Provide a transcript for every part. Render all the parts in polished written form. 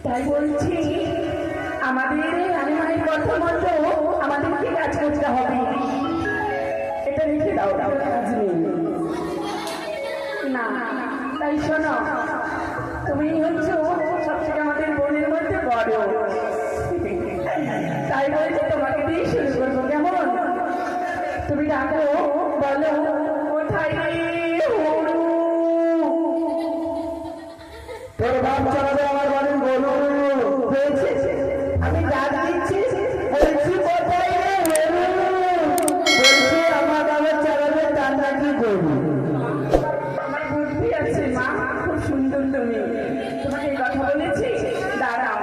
তাই বলছি আমাদের রানীমায়ের কথা মতো আমাদেরকে কাজ করতে হবে। এটা লিখে দাও, কাজ নেই না। তাই শোনো, তুমি হচ্ছ সবথেকে আমাদের বোনের মধ্যে বড়, তাই বলছি তোমাকে দিয়ে শুরু করবো। কেমন? তুমি ডাকো, বলো কোথায় তোর বাপ চালাবে আমার বাড়ির গরু হয়েছে। আমি ডাক দিচ্ছি, বলছি কোথায় রে গরু? বলছি আমার বাবার চালাবে তার নাকি গরু। আমার বুদ্ধি আছে মা, খুব সুন্দর তুমি। তোমাকে এই কথা বলেছি, দাঁড়াও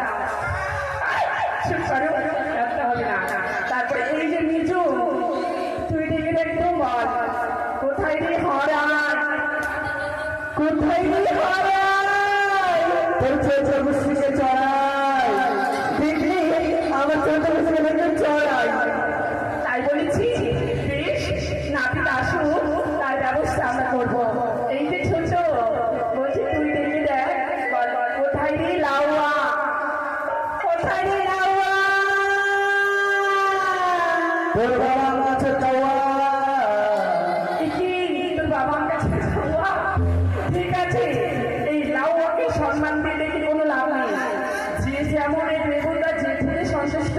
চুপ করো, রাখতে হবে না। তারপরে এই যে নিজু, তুই ডেকে দেখতো বল কোথায় রে হরান, কোথায় রে হরাই? তোর ছোট মুসলিকে চড়াই, দেখলি আমার ছোট মুসলিকে চড়াই। তাই বলেছি বেশ, নাপিত আসুক, তার ব্যবস্থা আমরা করবো। এই যে ছোট বলছি, তুই ডেকে দেখ, বল কোথায় রে লাউয়া, কোথায় রে লাউয়া। তোর বাবার কাছে কাওয়া। কি তোর বাবার কাছে লাউয়া? ঠিক আছে, এই লাউয়াকে সম্মান দিয়ে দেখে কোনো লাভ নেই। যে যেমন এই দেবতা যে ফুলে সন্তুষ্ট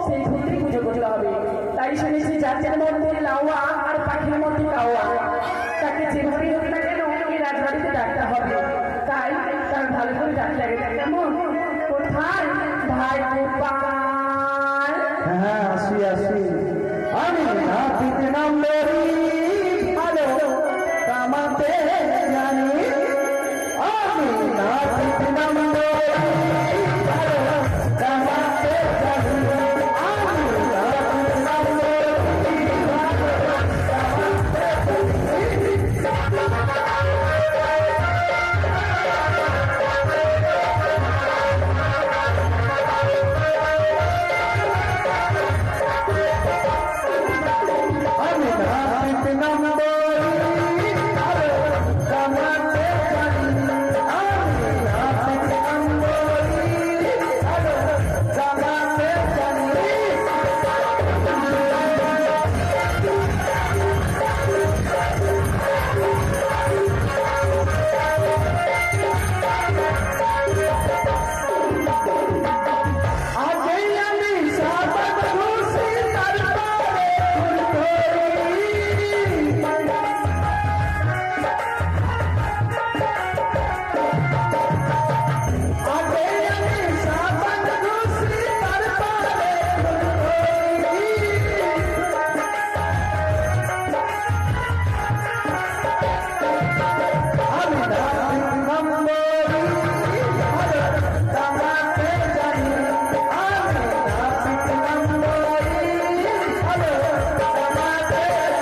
সেই ফুলটি পুজো করতে হবে। তাই শুনেছি যার মধ্যে লাউয়া আর পাখির মধ্যে কাওয়া, তাকে যেভাবেই হোক না কেন এই রাজবাড়িতে ডাকতে হবে। তাই তার ভালো করে ডাকতে লাগে। কেমন? কোথায় ভাই গোপাল? হ্যাঁ, আসি আসি। আমি নাপিত নাম লরি, ভালো কামাতে জানি। আমি নাপিত নাম লরি, ভালো কামাতে জানি। আমি নাপিত নাম লরি, ভালো আমি নাপিত নাম লরি, ভালো কামাতে জানি। আমি নাপিত নাম লরি, ভালো কামাতে জানি। আগে আমি সাবান ঘুষি তারপরে ফুল ধরি। আগে আমি সাবান ঘুষি তারপরে ফুল ধরি। আমি নাপিত নাম লরি, ভালো কামাতে জানি। আমি নাপিত নাম লরি, ভালো কামাতে জানি।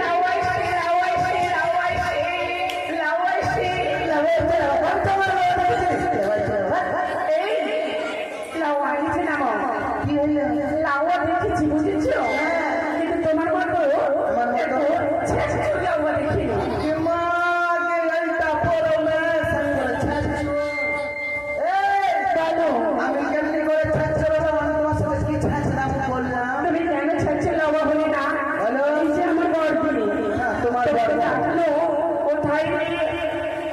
লাউয়া এসে, লাউয়া এসে, লাউয়া এসে, লাউয়া এসে। এই লাউয়া নিচে নামো। কি হইলো? লাউয়া দেখেছি, বুঝেছো? কিন্তু তোমার মতো এত ছেঁচড়ে লাউয়া দেখিনি। আমি কেমনি করে ছাড়ছিলাম? আমি তোমার সাথে কি ছাড়ছিলাম বললাম? তুমি কেন ছেঁচড়ে লাউয়া বলে না? বলো। এই যে আমার বড়দি, তোমার তোমাকে বড়দি। ডাকলো কোথায় রে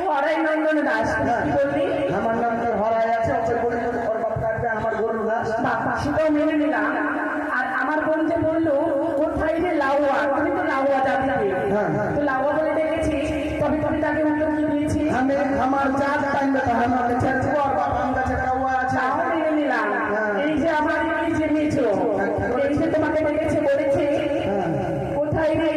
হরাই নন্দন দাস, কি বললি? আমার নাম তো হরাই আছে, ওকে বলি ওর বাপ কাটবে আমার গরু গাছ। বাবা, সেটাও মেনে নিলাম। আর আমার বোন যে বললো কোথায় রে লাউয়া, তুমি তো লাউয়া যাবে। হ্যাঁ, হ্যাঁ। তো লাউয়া বলে ডেকেছি, তবে তুমি তাকে উত্তর কি দিয়েছি? আমি আমার জাত পাইলে তো আমাকে ছাড়ছি। ওর বাপ আমার কাছে কাওয়া আছে। তাও মেনে নিলাম। এই যে আমার এই যে মেয়েছো, এই যে তোমাকে ডেকেছে, বলেছে কোথায় রে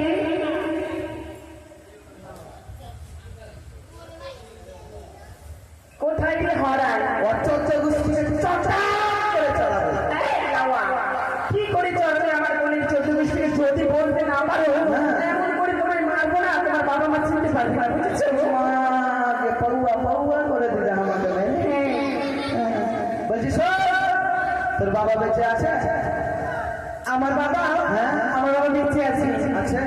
কোথায় রে হরান। ওর চর্চা গোষ্ঠীকে চর্চা করে চালাবে। এই লাউয়া, কি করে চলবে আমার বোনের 14 গোষ্ঠীকে? যদি বলতে না পারো এমন করে তোমায় মারবো না, তোমার বাবা মা চিনতে পারবে না, বুঝেছো? আমাকে পড়ুয়া পড়ুয়া করে দিতে আমাকে। বলছি শোন, তোর বাবা বেঁচে আছে? আমার বাবা, হ্যাঁ। আমার বাবা বেঁচে আছে। আছে?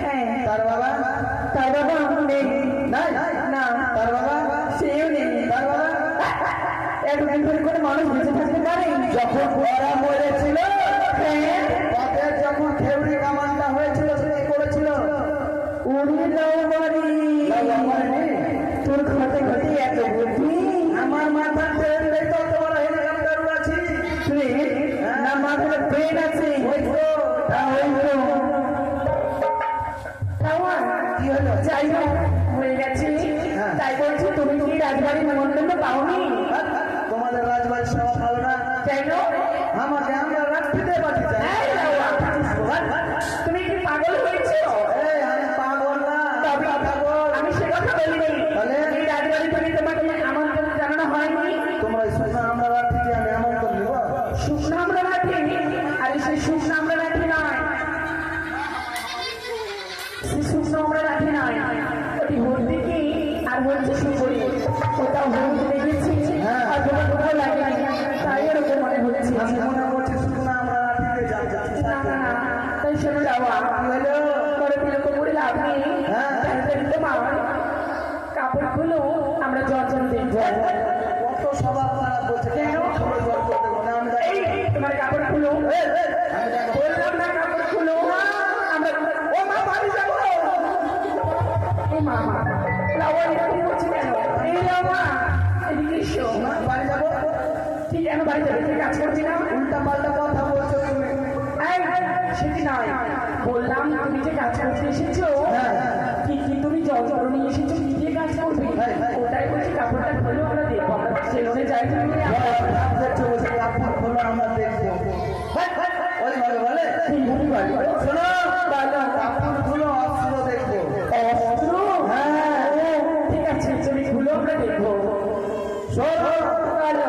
হ্যাঁ। তার বাবা? তার বাবা নেই। নাই? না। তার বাবা? সেও নেই। তার বাবা? একদিন ধরে করে মানুষ বেঁচে থাকতে পারে? যখন ওরা মরেছিল, হ্যাঁ। তাদের যখন খেউড়ি কামানটা হয়েছিল, সে কি করেছিল? উড়িয়ে দাও বাড়ি। তোর ঘটে ঘটে এত বুদ্ধি। আমার মাথার ট্রেন নেই তো, তোমার হেলিকপ্টার উড়াচ্ছি। ট্রেন? না, মাথায় ট্রেন আছে। ওই তো। কি হলো? যাই হোক, হয়ে গেছে। হ্যাঁ। তাই বলছি, তুমি কি রাজবাড়ির নিমন্ত্রণ পাওনি? তোমাদের রাজবাড়ির সব ভালো না? কেন? আমাকে আমরা রাত্রিতে পাঠিয়ে যাই। এই বাবা, তুমি কি পাগল হয়েছো? এই, আমি পাগল না, তবে পাগল। আমি সে কথা বলিনি। তাহলে? এই রাজবাড়ি থেকে তোমাকে আমন্ত্রণ জানানো হয়নি। তোমরা এই শুকনো আমরা রাত্রিতে আমি আমন্ত্রণ নিব? শুকনো আমরা রাখি? আরে সেই শুকনো আমরা রাখি নয়, সেই শুকনো আমরা রাখি নয়, ওটি হলদি কি আর হচ্ছে সুপুরি। ওটাও হলদি দেখেছি, হ্যাঁ। আর তোমার কোথাও লাগে তাই এরকম মনে হচ্ছে। আমি মনে করছি শুকনো আমরা রাত্রিতে যাচ্ছি। না না না, তাই শোনো যাওয়া করে বিরক্ত করে লাভ নেই। হ্যাঁ। তোমার কাপড় খুলো, আমরা জল দেখবো। কত স্বভাব খারাপ বলছে। কেন? সবাই জল করতে বলে, আমি যাই। এই তোমার কাপড় খুলো। আমি যাই। বললাম না কাপড় খুলো। আমরা ও মা বাড়ি যাবো। এই মা মা লাউয়া এরকম করছে কেন? এই লাউয়া এদিকে এসো। বাড়ি যাবো? ঠিক কেন বাড়ি যাবে? তুমি কাজ করছি না? উল্টা পাল্টা কথা বলছো তুমি। এই, সেটি নয়, বললাম তুমি যে কাজ করতে এসেছো, হ্যাঁ, হ্যাঁ। কি কি তুমি জল নিয়ে এসেছো, কি দিয়ে কাজ করবে? হ্যাঁ, হ্যাঁ। ওটাই বলছি, কাপড়টা খুলো, আমরা দেখবো। আমরা সেলুনে যাই, তুমি দেখছো বলছে কাপড় খোলো, আমরা দেখবো। ওই বলে বলে এইভাবে বলো। শোনো, বলো। কাপড় খুলো, অস্ত্র দেখবো। অস্ত্র? হ্যাঁ। ও, ঠিক আছে, তুমি খুলো, আমরা দেখবো। শোনো, বলো।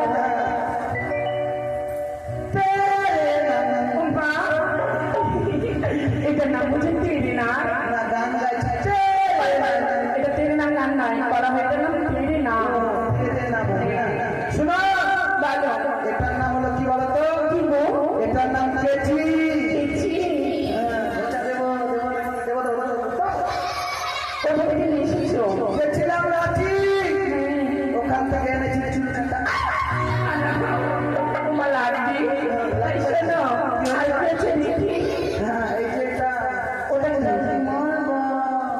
ও মা, এটার নাম বুঝে তেরে না? না গান গাইছে। এটা তেরে না গান নয়, করা হয় এটার নাম তেরে না। শোনো, বলো। এটার নাম হলো কি বলতো? কি গো? এটার নাম কেচি। দেখছি। এটা দেবো, দেবো, দেবো, দেবো, দেবো, দেবো। কোথা থেকে নিয়ে এসেছো? গেছিলাম রাঁচি, ওখান থেকে এনেছি চুলকাটা। তোমার লাগবে। তাই শোনো, আর হয়েছে দেখি। হ্যাঁ, এই যে এটা, ওটা কি?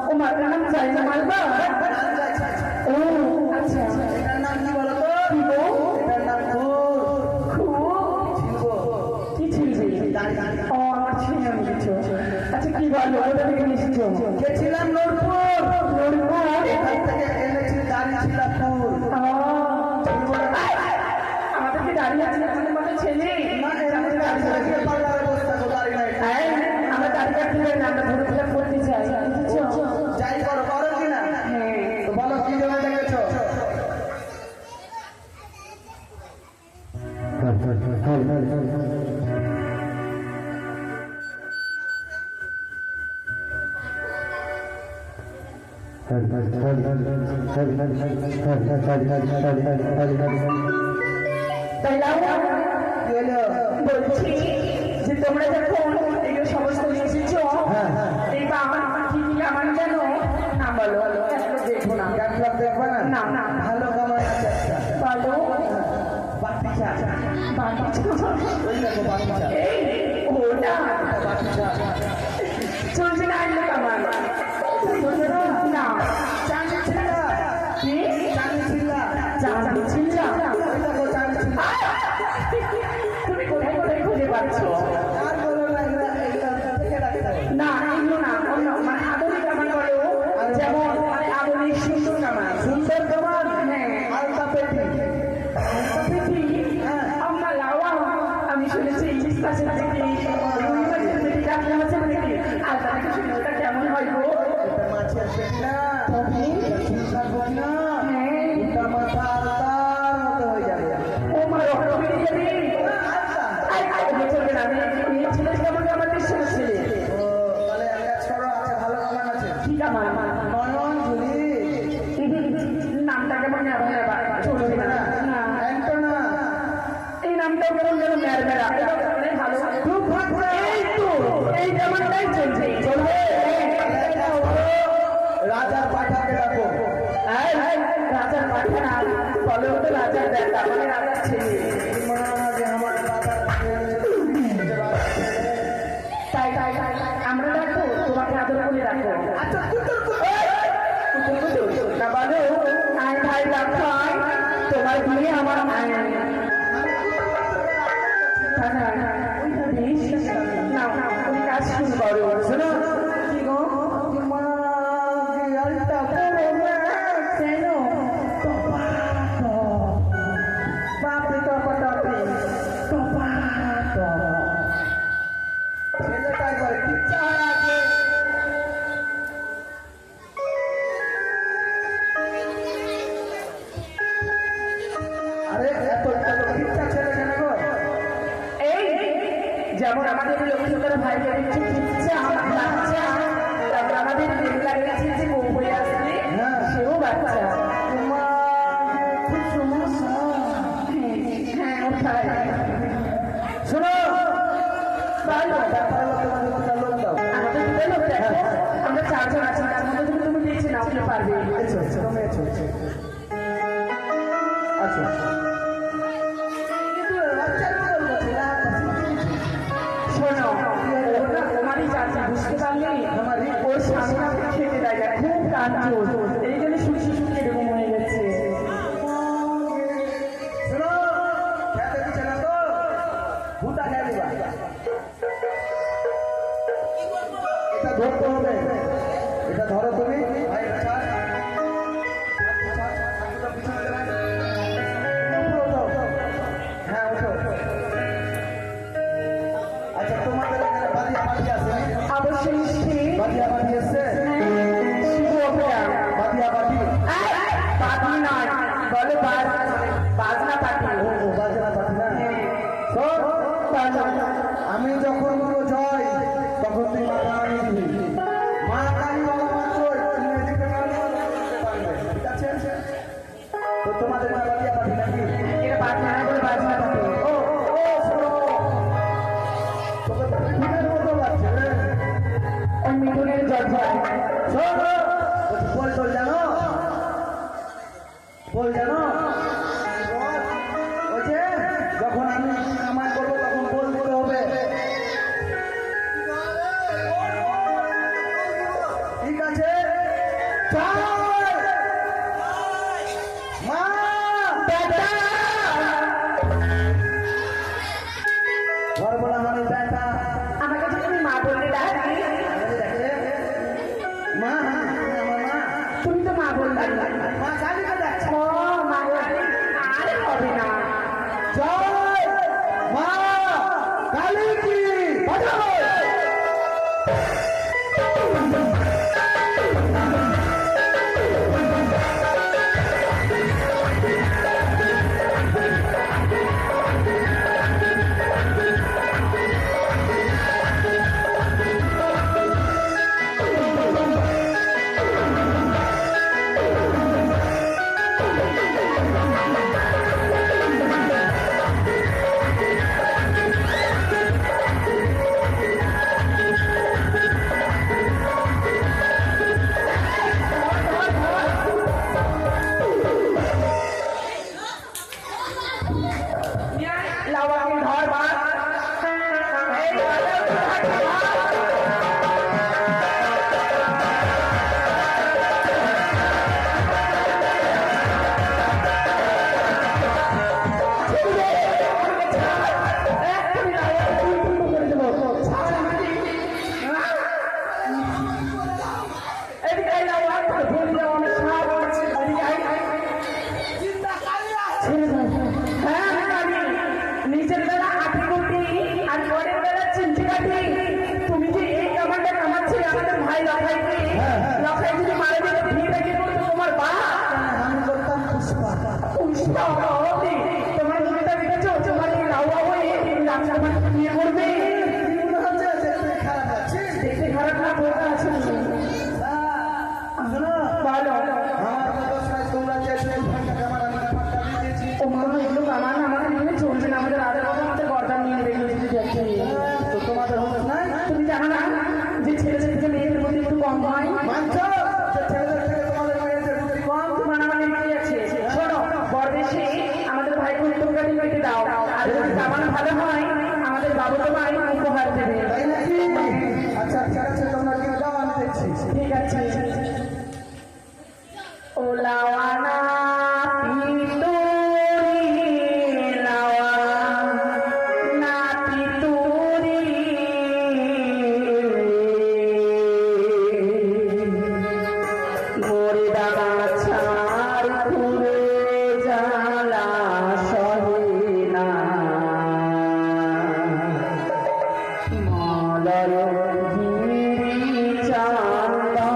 ও মাটার নাম চাইনা মালবা? গান গাইছে। ও, আচ্ছা। এটার নাম কি বলতো? কি গো? এটার নাম খুব ছিলবো। কি ছিলবে? ও, আমার ছিনে নিয়েছো। আচ্ছা, কি বলো, ওটা থেকে নিয়ে এসেছো? গেছিলাম নূরপুর, নড়বো? এখান থেকে এনেছি দাঁড়িয়েছিলামপুর। আমাদেরকে দাঁড়িয়ে আছে আমাদের মতো ছেলে। পার্লারে বসে থাকো, দাঁড়ি নাই। হ্যাঁ, আমরা দাঁড়িয়ে রাখতে পারি না, আমরা ধরে ফেলা করতে চাই, বুঝেছো? যাই করো, করো কিনা? হ্যাঁ। তো বলো কি জন্য ডেকেছো? তাই লাউয়া, কি হলো? বলছি যে তোমরা যখন এগুলো সমস্ত নিয়ে এসেছো, হ্যাঁ। এই বা আমার কি কি আমার জানো? না বলো, একটা দেখবো না। ক্যাটলগ দেখবে না? না, না। ভালো কামাই আছে একটা। বলো। বাটি চা। বাকি ওই দেখো বাটি চা। এই ওটা বাটি চা। চলছে না আনলে আমার না চাঁদি ছিলা। কি চাঁদি ছিলা। জানি ছিলাম। ওই দেখো চাঁদি ছিলা। তুমি কোথায় কোথায় খুঁজে পাচ্ছ? আর বলো না, এগুলা থেকে রাখতে হবে। না, এগুলো না, অন্য মানে আধুনিক কামান বলো, যেমন মানে আধুনিক সুন্দর কামান। সুন্দর কামান। হ্যাঁ। আলতা পেটি। পেটি, আমার লাউয়া, আমি শুনেছি ইলিশ মাছের পেটি, রুই মাছের পেটি, কাতলা মাছের পেটি। আর তাকে শুনে ওটা কেমন হয় গো? এটা মাছের পেটি না। তবে এটা সুন্দর পেটি না। হ্যাঁ, এটা মাথা আলতার মতো হয়ে যাবে। ও মা রক্ত বেরিয়ে যাবে। আলতা। চলবে না, আমি মেয়ে ছেলে আমাকে আমার দেশের ছেলে। ও, তাহলে এক কাজ করো, আছে ভালো কামান আছে। ঠিক আমার নয়ন ঝুলি। নামটা কেমন নেওয়া চলবে না। না, অ্যান্টোনা। এটাও কেমন যেন ম্যারমেরা, এটাও কেমন ভালো, খুব ভালো। এই তো এই যেমনটাই চলছে, চলবে। রাজার পাঠাকে ডাকো। এই, এই, রাজার পাঠা না, বলে তো রাজার দেখা, মানে রাজার ছেলে। মা যে আমার রাজার তাই তাই তাই, আমরা ডাকবো, তোমাকে আদর করে রাখো। আচ্ছা কুতুর না বলো, আয় ভাই ডাক্তার, তোমার বিয়ে আমার আয়। নাও, তুমি কাজ শুরু করো। শোনো কি গো? মা আলটা করো না কেন? বাপরে টপাটপে, টপাটপ। ছেলেটাই বলে কি চায় আগে আরে এত এত কিচ্ছা ছেলে কেন গো এই যেমন আমাদের লক্ষ্মীধর ভাইকে দেখছি কিচ্ছা বাচ্চা, তারপর আমাদের মেঘলা গেছে যে বউ হয়ে আসবে, হ্যাঁ। সেও বাচ্চা। মা খুব সমস্যা হ্যাঁ ওঠাই শোনো ভালো। ব্যাপার হলো তোমাদের দুটো লোক দাও আমাদের দুটো লোক দেখো, আমরা চারজন আছি, তার মধ্যে থেকে তুমি দিয়েছি নাও, কে পারবে? এসো এসো তুমি এসো এসো আচ্ছা কিন্তু বাচ্চার কি বলবো ছেলে শোনো, ওটা তোমারই চাচি, বুঝতে পারলি? আমারই? ওর স্বামীরা ওকে খেতে দেয় না, খুব কাঁদছে, এই জন্য শুকিয়ে শুকিয়ে এরকম হয়ে গেছে। শোনো খেতে দিচ্ছে না তো ভূতা খেয়ে দিবা এটা ধরতে হবে এটা ধরো তুমি ভাই এটা ছাড়। ছাড়, হাঁটুটা পিছনে দেবেন। ওঠো, ওঠো। হ্যাঁ ওঠো আচ্ছা তোমাদের এখানে বাদিয়া বাদি আছে অবশ্যই নিশ্চয়ই। বাদিয়া বাদি এসছে শুধু অপেরা। বাদিয়া বাদি পাটি নয়, বলো বাজনা পাটি। ও বাজনা পাতি না শোন আমি যখন বলবো জয় তখন তুই মা কালী দিবি মা কালী বলা মাত্রই ইংরেজি পেপার করতে পারবে ঠিক আছে তো তোমাদের মা বাড়িয়া পাঠি নাকি এটা বাজনা না বলে বাজনা পাটি। ও ও শোনো তোকে ফিল্মের মতো লাগছে রে ওই মিঠুনের জর্জা। শোনো বল বল জানো বল জানো ওই যে যখন আমি কামাই করবো তখন বল দিতে হবে ঠিক আছে চল মা বেটা! ঘর বলা মানে বেটা আমাকে যে তুমি মা বললে ডাকি, মা আমার মা তুমি তো মা বললে। মা কালীকে ডাকছে ও মা কালী, আরে হবে না। জয় মা কালী কি বাজাও লাউয়াকে ধর বাদ। এই লাউয়াকে ধর বাদ। এক্ষুনি লাউয়াকে টুনটুন করে দেবো। ছাড় আমাকে। এদিকে আয় লাউয়া, তোকে ভুল দেবো, আমি সাপ আছি। এদিকে আয়, আয়। ছেড়ে দাও। হ্যাঁ, আমি জানি। নিজের বেলা আটি কুটি আর পরের বেলা চিমটি কাটি। তুমি যে এই কামানটা কামাচ্ছিলে আমাদের ভাই লখাইকে, লখাই যদি মারা যেত বিয়েটা কে করতো? তোমার বাপ। আমি করতাম পুষ্পা পুষ্পা বাবাকে, তোমার বিয়েটা দেখেছো? তোমার এই লাউয়া হয়ে এই লাউয়া তোমাকে বিয়ে করবে। মনে হচ্ছে দেখতে খারাপ লাগছে দেখতে খারাপ না, বোকা আছে তুমি। শোনো বলো। আমার মতো সাজ তোমরা যে 1 ঘন্টা ক্যামেরা মানে ফাঁকা দিয়ে দিয়েছি ও মা, এগুলো কামান আমাদের এখানে চলছে না, আমাদের রাতের কথা ভালো হয় আমাদের বাবু তোমায় উপহার দেবে। তাই নাকি? আচ্ছা ঠিক আছে, তোমরা কি দাও, আমি দেখছি। ঠিক আছে। ও লাওয়ানা পিতুরি, লাওয়ানা পিতুরি, মোরে দাদা ছাড় ঘুরে জ্বালা সহে না, মলয় গিরি চন্দন।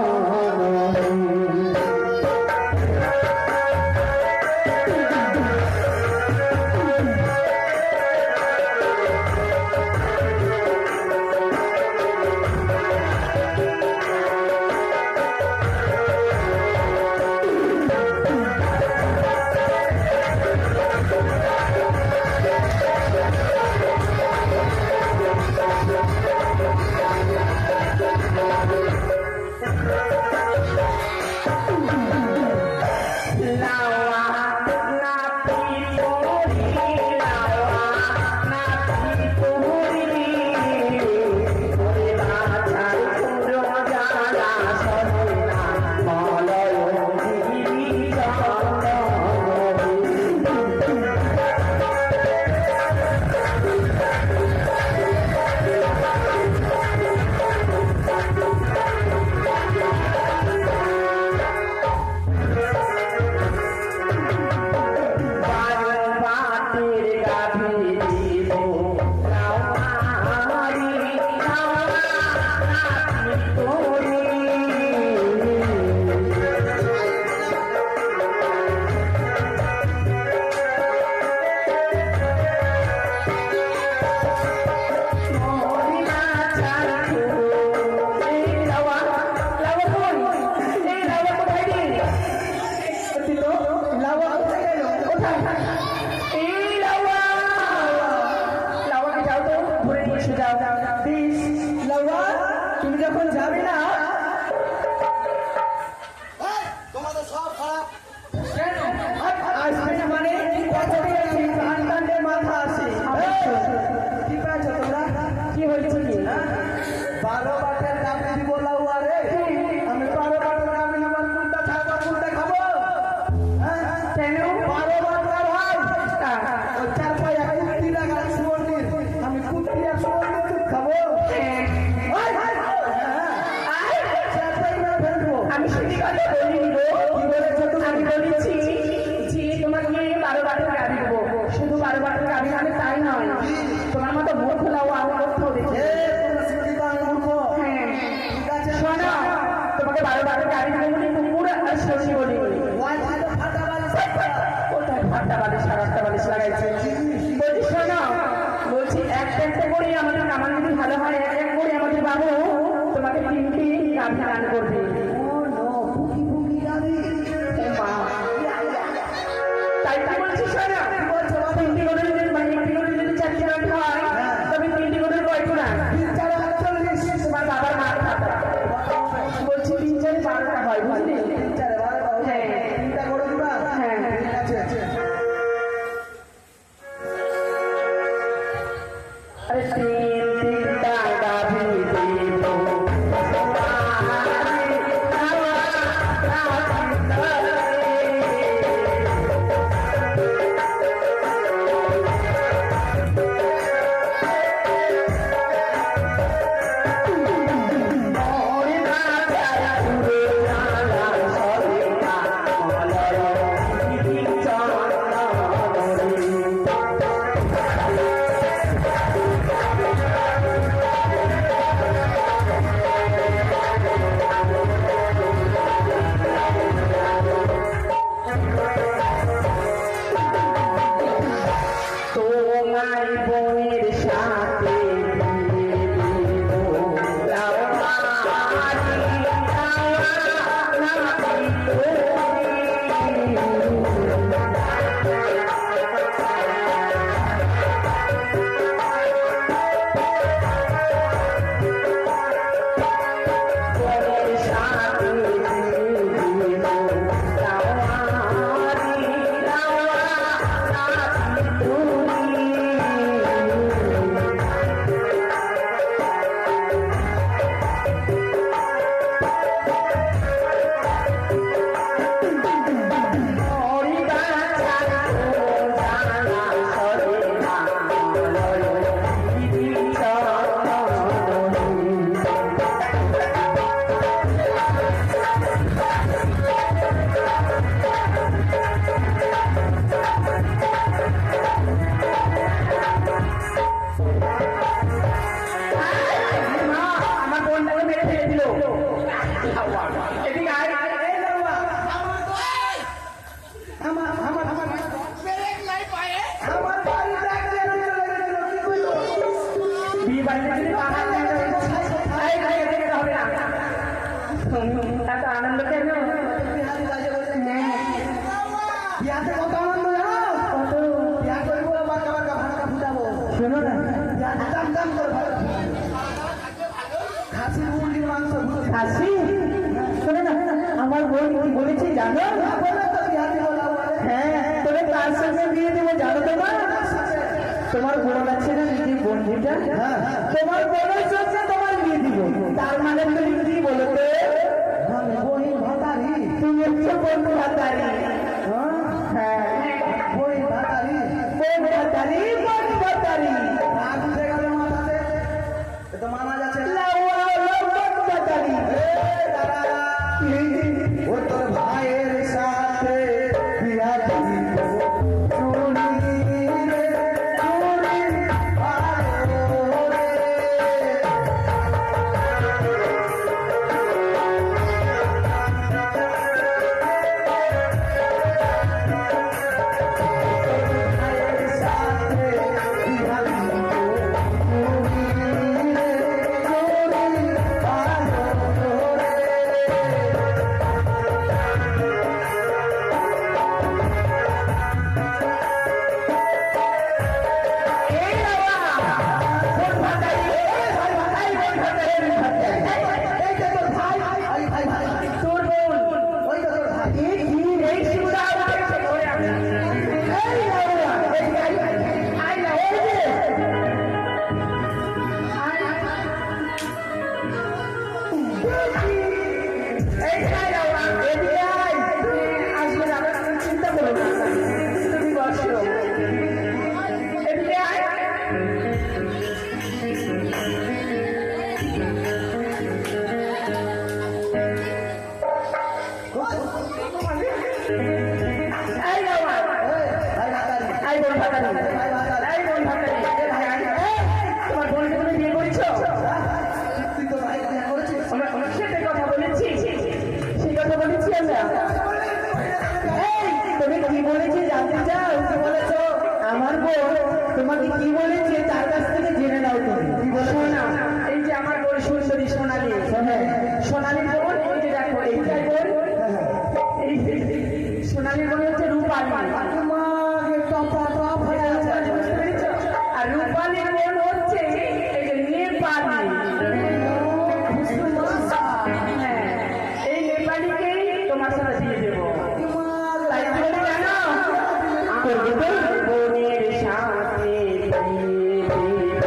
তুমি যখন যাবে না, তোমাদের সব খারাপ কেন? আসবে না মানে মাথা আসে। কি পেয়েছ তোমরা? কি হয়েছে কি? 12 বাটের দাবি দিব লাউয়া রে। আমি 12 বাটের দাবি আমার কোনটা খাবো কোনটা খাবো? কেন? 12 বাটার ভাই ওই 4 পায়া কুত্তি লাগা সুবর্ণের, আমি কুত্তি আর সুবর্ণের দুধ খাবো। আমি সেটি কথা বলিনি গো। কি বলেছো তুমি? আমি বলেছি যে তোমাকে 12 বাটের গাড়ি দেবো। শুধু 12 বাটের গাড়ি আমি তাই নয়, তোমার মতো মূর্খ লাউয়া আমি কোথাও দেখি। হ্যাঁ শোনো, তোমাকে 12 বাটের গাড়ি দেবো বলে কুকুর আর শশী বলি। কোথায় ফাটা বালিশ আর একটা বালিশ লাগাইছে? বলছি শোনো, বলছি একটা একটা করে আমাদের কামান যদি ভালো হয়, এক এক করে আমাদের বাবু তোমাকে 3টি গাভী দান করবে। তাই কি বলছি শোনো, 3টি গরুর যদি 1টি গরুর যদি 4টি গাভী হয়, তবে 3টি গরুর কয় গুণা? তোমার বাবার মার খাতা। বলছি 3 4 12টা হয়, বুঝলি? হ্যাঁ হ্যাঁ। আরে 3টা গাভী দেবো বাড়িতে যদি বাহার দেখা এই ভাই এদিকে হবে না এত আনন্দ কেন বিহারি বাজে বলছে হ্যাঁ বিয়াতে কত আনন্দ জানো কত বিয়া করবো বাঁকা বাঁকা ভাড়া ফুটাবো শোনো না বিয়াতে দাম দাম করে ভাড়া খাসির মুরগির মাংস ভুজি হাসি শোনো না আমার বোন কি বলেছি জানো বলে তো বিহারি বলা বলে হ্যাঁ তবে তার সঙ্গে বিয়ে দেবো জানো তোমার বোন আছে না নিজের বন্ধুটা তোমার বোনের সঙ্গে তোমার বিয়ে দিব তার মানে তুমি কি বলো তো বহিন ভাতারি তুমি হচ্ছে বন্ধু ভাতারি হ্যাঁ বহিন ভাতারি বোন ভাতারি বোন ভাতারি রাগ উঠে গেল মাথাতে এ তো মানা যাচ্ছে না। বোন ভাতারি ও তোর ভাইয়ের সাথে বিয়া দিবি চুরি রে চুরি ভালো রে ভাইয়ের সাথে বিয়া দিবি চুরি রে চুরি ভালো রে এই বাবা বোন ভাতারি ভাই ভাতারি বোন ভাতারি এই যে তোর ভাই ভাই ভাই ভাই তোর বোন ওই তো তোর ভাই এই কি এই সুদা উঠেছে ধরে আমি এই লাউরা এই আই না এই যে এই খাই লাউরা এদিকে আই আসবে না চিন্তা করো না তুমি বসো এদিকে আই এই লাউরা ভাই ভাতারি এই বোন ভাতারি ভাই ভাতারি এই বোন ভাতারি তোমার বোনকে তুমি বিয়ে করেছো তুই তো ভাই বিয়া করেছিস সেটাই কথা বলেছি সেই কথা বলেছি আমরা এই তুমি কি বলেছি জানতে চাও কি বলেছো আমার বোন তোমাকে কি বলেছে তার কাছ থেকে জেনে নাও তুমি কি বলে শোনা এই যে আমার বোন সুন্দরী সোনালী সোনালী বোন এই যে দেখো এইটাই বোন এই সোনালী বোন হচ্ছে রূপালী মাকে টপা টপ হয়ে আছে বুঝতে পেরেছো? আর রূপালীর বোন হচ্ছে এই যে নেপালি হ্যাঁ, এই নেপালিকেই তোমার সাথে দিয়ে দেবো তাই বলে জানো করবে তো বোনের সাথে বিয়ে দেব।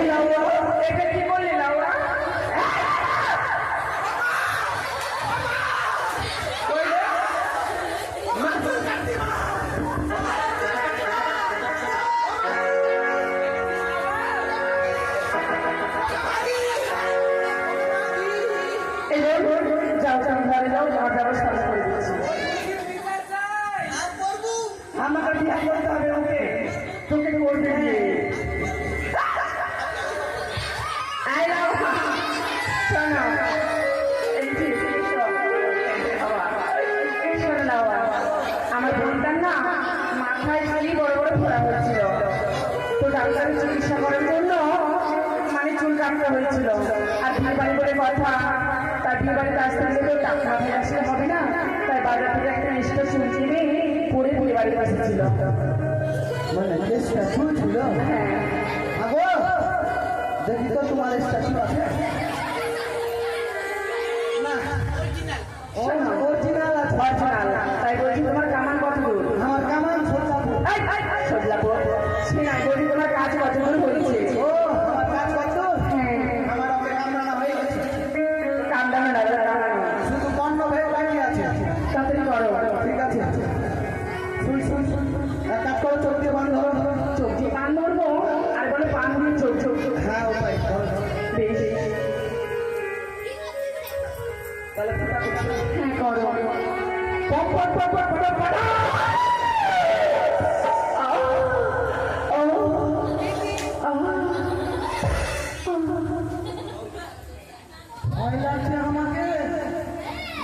রাওয়ারি, এটা কি বললি লাউরা এই যাও যাও ঘরে যাও যাওয়ার ব্যবস্থা আমি করে দিচ্ছি আমাকে বিয়ে করতে হবে ওকে তোকে করবে বিয়ে আই লাভ শোনো এই যে শোনো না আমার বোনটার না মাথায় খালি বড় বড় ফোড়া হয়েছিল তো ডাক্তারের চিকিৎসা করার জন্য মানে চুল কাটতে হয়েছিল আর বিয়ে বাড়ি বলে কথা তার বিয়ে বাড়িতে আসতে গেলে তো টাকা ফেলে আসলে হবে না তাই বাজার থেকে একটা মিষ্টি চুল কিনে পরে পরে বাড়ি এসেছিল। মানে কেসটা চুল ছিল? হ্যাঁ আগো দেখি তো তোমার স্ট্যাচু আছে না? ও অরিজিনাল আছে। অরিজিনাল। তাই বলছি তোমার কামান কত দূর? আমার কামান সোজাপুর। সজলাপুর। সে নাই বলছি তোমার কাজ কত দূর হয়েছে? ও আমার কাজ কত? হ্যাঁ আমার অনেক কামরানা হয়ে গেছে, কামদানো না কামদানো। শুধু পণ্য ভেবে বাকি আছে। তাড়াতাড়ি করো। ঠিক আছে, শুন শুন শুন, এক কাজ করো, চোখ দিয়ে বান ধরো। চোখ দিয়ে পান ধরবো আর বলে পান দিয়ে চোখ চোখ চোখ। হ্যাঁ ওটাই ধরো ধরো। বেশ তাহলে ফুটা ফুটা। হ্যাঁ করো। Pop pop pop pop pop pop. ভয় লাগছে আমাকে,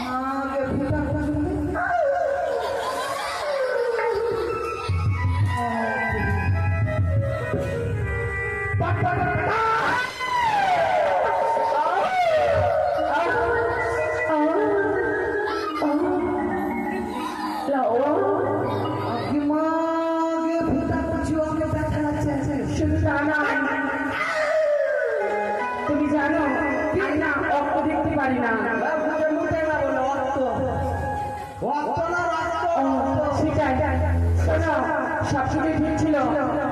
মাকে ফুটা ফুটা। আগে মাকে ফুটা করছি, আমাকে ব্যথা লাগছে। শুধু তা নয়, তুমি জানো আমি না অক্ষ দেখতে পারি না। মুখে মুখে না বলো রক্ত, রক্ত না ও, রক্ত। সেটাই। শোনো, সবসময় ঠিক ছিল,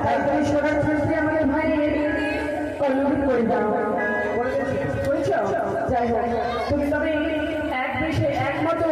তাই তুমি সোনার থাকতে আমাদের ভাইয়ের কল্যাণ করে দাও। বুঝছো? যাই হোক, তুমি তবে এক বিষয়ে একমত